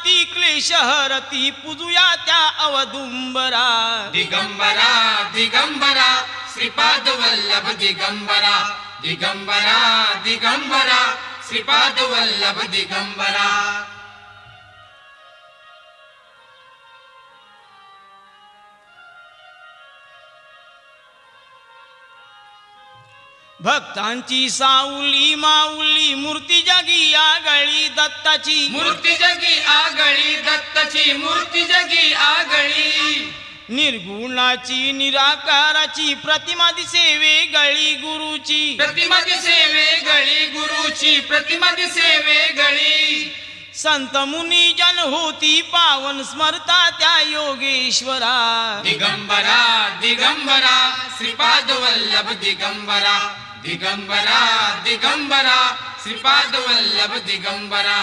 ती क्लेश हरती पूजुया त्या अवदुंबरा दिगंबरा दिगंबरा श्रीपाद वल्लभ दिगंबरा दिगंबरा दिगंबरा श्रीपाद वल्लभ दिगंबरा भक्तांची सावली माऊली मूर्ती जगी आगळी दत्ताची मूर्ती जगी आगळी दत्ताची मूर्ती जगी आगळी निर्गुणाची निराकाराची प्रतिमा दिसे वेगळी गुरुची प्रतिमा दिसे वेगळी गुरुची प्रतिमा दिसे वेगळी संत मुनी जन होती पावन स्मरता त्या योगेश्वरा दिगंबरा दिगंबरा श्रीपाद वल्लभ दिगंबरा दिगंबरा दिगंबरा श्रीपाद वल्लभ दिगंबरा